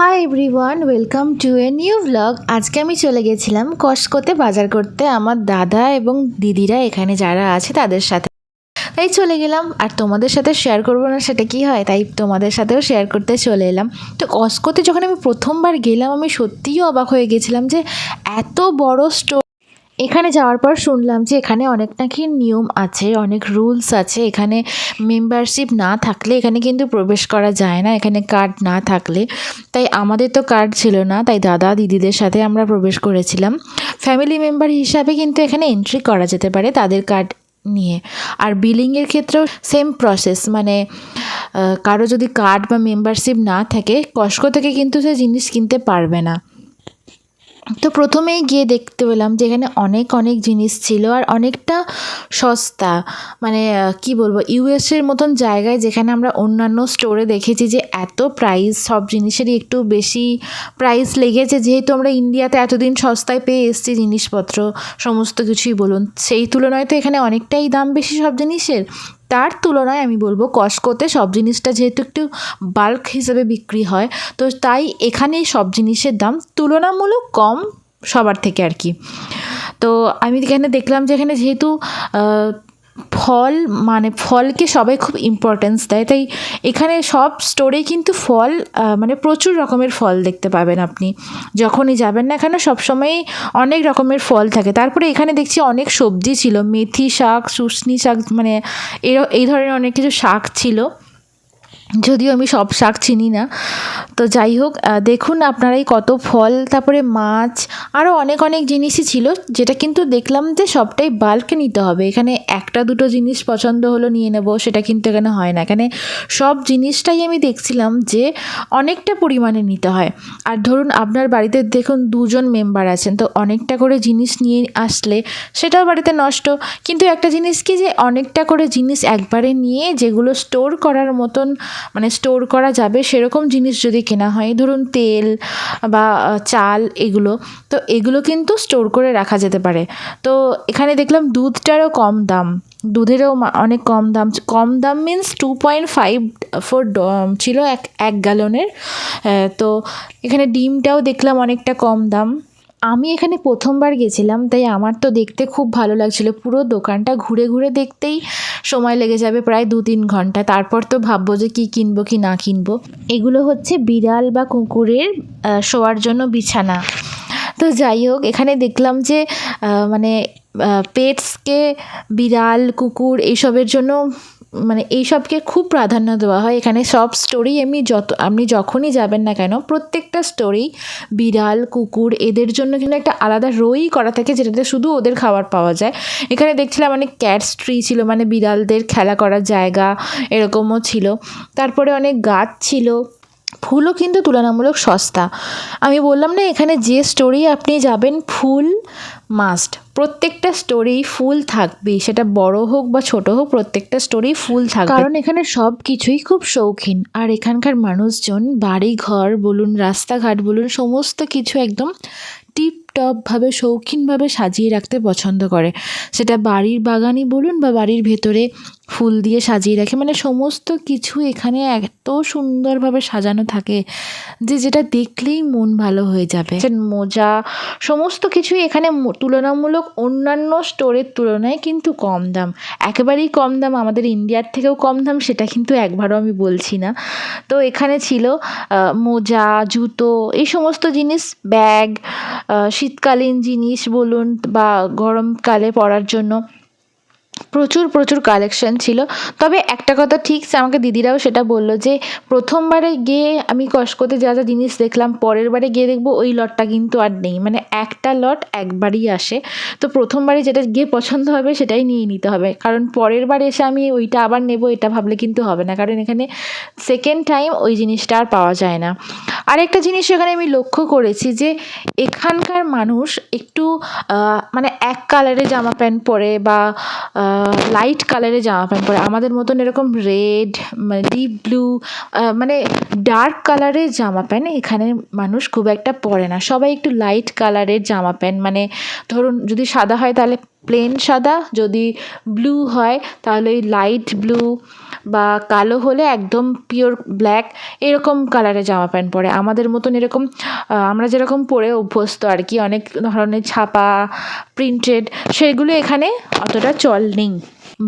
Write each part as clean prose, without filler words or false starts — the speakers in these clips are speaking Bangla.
Hi everyone, welcome to a new blog. আজকে আমি চলে গেছিলাম কস্টকোতে বাজার করতে আমার দাদা এবং দিদিরা এখানে যারা আছে তাদের সাথে। তাই চলে গেলাম, আর তোমাদের সাথে শেয়ার করবো না সেটা কি হয়, তাই তোমাদের সাথেও শেয়ার করতে চলে এলাম। তো কস্টকোতে যখন আমি প্রথমবার গেলাম আমি সত্যিই অবাক হয়ে গেছিলাম যে এত বড় স্টোর। এখানে যাওয়ার পর শুনলাম যে এখানে অনেক নাকি নিয়ম আছে, অনেক রুলস আছে। এখানে মেম্বারশিপ না থাকলে এখানে কিন্তু প্রবেশ করা যায় না, এখানে কার্ড না থাকলে। তাই আমাদের তো কার্ড ছিল না, তাই দাদা দিদিদের সাথে আমরা প্রবেশ করেছিলাম। ফ্যামিলি মেম্বার হিসাবে কিন্তু এখানে এন্ট্রি করা যেতে পারে তাদের কার্ড নিয়ে। আর বিলিংয়ের ক্ষেত্রেও সেম প্রসেস, মানে কারো যদি কার্ড বা মেম্বারশিপ না থাকে কস্টকো থেকে কিন্তু সে জিনিস কিনতে পারবে না। তো প্রথমেই গিয়ে দেখতে পেলাম যে এখানে অনেক অনেক জিনিস ছিল আর অনেকটা সস্তা। মানে কি বলবো, ইউএসের মতন জায়গায় যেখানে আমরা অন্যান্য স্টোরে দেখেছি যে এত প্রাইস, সব জিনিসেরই একটু বেশি প্রাইস লেগেছে, যেহেতু আমরা ইন্ডিয়াতে এতদিন সস্তায় পেয়ে এসেছি জিনিসপত্র সমস্ত কিছুই বলুন, সেই তুলনায় তো এখানে অনেকটাই দাম বেশি সব জিনিসের। তার তুলনায় আমি বলবো কস্টকোতে সব জিনিসটা যেহেতু একটু বাল্ক হিসেবে বিক্রি হয়, তো তাই এখানে সব জিনিসের দাম তুলনামূলক কম সবার থেকে আর কি। তো আমি এখানে দেখলাম যে এখানে যেহেতু ফল, মানে ফলকে সবাই খুব ইম্পর্টেন্স দেয়, তাই এখানে সব স্টোরেই কিন্তু ফল, মানে প্রচুর রকমের ফল দেখতে পাবেন আপনি যখনই যাবেন না এখানে সবসময়ই অনেক রকমের ফল থাকে। তারপরে এখানে দেখছি অনেক সবজি ছিল, মেথি শাক, শুশনি শাক, মানে এই ধরনের অনেক কিছু শাক ছিল, যদিও আমি সব শাক চিনি না। তো যাই হোক, দেখুন আপনারাই কত ফল, তারপরে মাছ, আরও অনেক অনেক জিনিসই ছিল, যেটা কিন্তু দেখলাম যে সবটাই বাল্কে নিতে হবে। এখানে একটা দুটো জিনিস পছন্দ হলো নিয়ে নেব সেটা কিন্তু এখানে হয় না। এখানে সব জিনিসটাই আমি দেখছিলাম যে অনেকটা পরিমাণে নিতে হয়। আর ধরুন আপনার বাড়িতে দেখুন দুজন মেম্বার আছেন, তো অনেকটা করে জিনিস নিয়ে আসলে সেটাও বাড়িতে নষ্ট। কিন্তু একটা জিনিস কি, যে অনেকটা করে জিনিস একবারে নিয়ে যেগুলো স্টোর করার মতন, মানে স্টোর করা যাবে সেরকম জিনিস যদি কেনা হয়, ধরুন তেল বা চাল, এগুলো তো এগুলো কিন্তু স্টোর করে রাখা যেতে পারে। তো এখানে দেখলাম দুধটারও কম দাম, দুধেরও অনেক কম দাম। কম দাম মিন্স 2.54 ছিল এক গ্যালনের। তো এখানে ডিমটাও দেখলাম অনেকটা কম দাম। আমি এখানে প্রথমবার গেছিলাম, তাই আমার তো দেখতে খুব ভালো লাগছিল। পুরো দোকানটা ঘুরে ঘুরে দেখতেই সময় লেগে যাবে প্রায় 2-3 ঘন্টা। তারপর তো ভাববো যে কী কিনবো কি না কিনবো। এগুলো হচ্ছে বিড়াল বা কুকুরের শোয়ার জন্য বিছানা। তো যাই হোক, এখানে দেখলাম যে মানে পেটসকে, বিড়াল কুকুর এইসবের জন্য, মানে এইসবকে খুব প্রাধান্য দেওয়া হয় এখানে সব স্টোরি। আপনি যখনই যাবেন না কেন প্রত্যেকটা স্টোরি বিড়াল কুকুর এদের জন্য কিন্তু একটা আলাদা রোই করা থাকে, যেটাতে শুধু ওদের খাবার পাওয়া যায়। এখানে দেখছিলাম অনেক ক্যাটস ট্রি ছিল, মানে বিড়ালদের খেলা করার জায়গা এরকমও ছিল। তারপরে অনেক গাছ ছিল, ফুলও কিন্তু তুলনামূলক সস্তা। আমি বললাম না, এখানে যে স্টোরি আপনি যাবেন ফুল মাস্ট, প্রত্যেকটা স্টোরি ফুল থাকবেই, সেটা বড় হোক বা ছোট হোক, প্রত্যেকটা স্টোরি ফুল থাকবে, কারণ এখানে সব কিছুই খুব শৌখিন। আর এখানকার মানুষজন বাড়ি ঘর বলুন, রাস্তাঘাট বলুন, সমস্ত কিছু একদম টিপটপভাবে শৌখিনভাবে সাজিয়ে রাখতে পছন্দ করে। সেটা বাড়ির বাগানই বলুন বা বাড়ির ভেতরে ফুল দিয়ে সাজিয়ে রাখে, মানে সমস্ত কিছু এখানে এত সুন্দরভাবে সাজানো থাকে যে যেটা দেখলেই মন ভালো হয়ে যাবে। মোজা সমস্ত কিছুই এখানে তুলনামূলক অন্যান্য স্টোরের তুলনায় কিন্তু কম দাম, একেবারেই কম দাম, আমাদের ইন্ডিয়ার থেকেও কম দাম, সেটা কিন্তু একবারও আমি বলছি না। তো এখানে ছিল মোজা, জুতো, এই সমস্ত জিনিস, ব্যাগ, শীতকালীন জিনিস বলুন বা গরমকালে পরার জন্য প্রচুর প্রচুর কালেকশন ছিল। তবে একটা কথা ঠিক, আমাকে দিদিরাও সেটা বললো যে প্রথমবারে গিয়ে আমি কস্টকোতে যা যা জিনিস দেখলাম, পরের বারে গিয়ে দেখবো ওই লটটা কিন্তু আর নেই, মানে একটা লট একবারই আসে। তো প্রথমবারে যেটা গিয়ে পছন্দ হবে সেটাই নিয়ে নিতে হবে, কারণ পরের বার এসে আমি ওইটা আবার নেব এটা ভাবলে কিন্তু হবে না, কারণ এখানে সেকেন্ড টাইম ওই জিনিসটা আর পাওয়া যায় না। আরেকটা জিনিস এখানে আমি লক্ষ্য করেছি যে এখানকার মানুষ একটু মানে এক কালারের জামা প্যান্ট পরে বা লাইট কালারের জামা প্যান্ট পরে, আমাদের মতন এরকম রেড, মানে ডিপ ব্লু, মানে ডার্ক কালারের জামা প্যান্ট এখানে মানুষ খুব একটা পরে না। সবাই একটু লাইট কালারের জামা প্যান্ট, মানে ধরুন যদি সাদা হয় তাহলে প্লেন সাদা, যদি ব্লু হয় তাহলে ওই লাইট ব্লু বা কালো হলে একদম পিওর ব্ল্যাক এরকম কালারের জামা প্যান্ট পরে। আমাদের মতন এরকম আমরা যেরকম পরে অভ্যস্ত আর কি, অনেক ধরনের ছাপা প্রিন্টেড, সেগুলো এখানে অতটা চল নেই।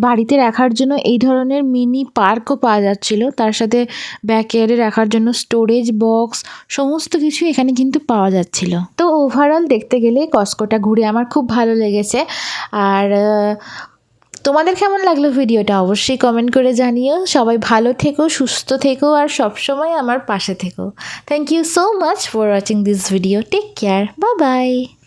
বাড়িতে রাখার জন্য এই ধরনের মিনি পার্কও পাওয়া যাচ্ছিলো, তার সাথে ব্যাকয়ার্ডে রাখার জন্য স্টোরেজ বক্স, সমস্ত কিছু এখানে কিন্তু পাওয়া যাচ্ছিলো। তো ওভারঅল দেখতে গেলে কস্টকোটা ঘুরে আমার খুব ভালো লেগেছে। আর তোমাদের কেমন লাগলো ভিডিওটা অবশ্যই কমেন্ট করে জানিও। সবাই ভালো থেকো, সুস্থ থেকো, আর সবসময় আমার পাশে থেকো। Thank you so much for watching this video. Take care, bye by.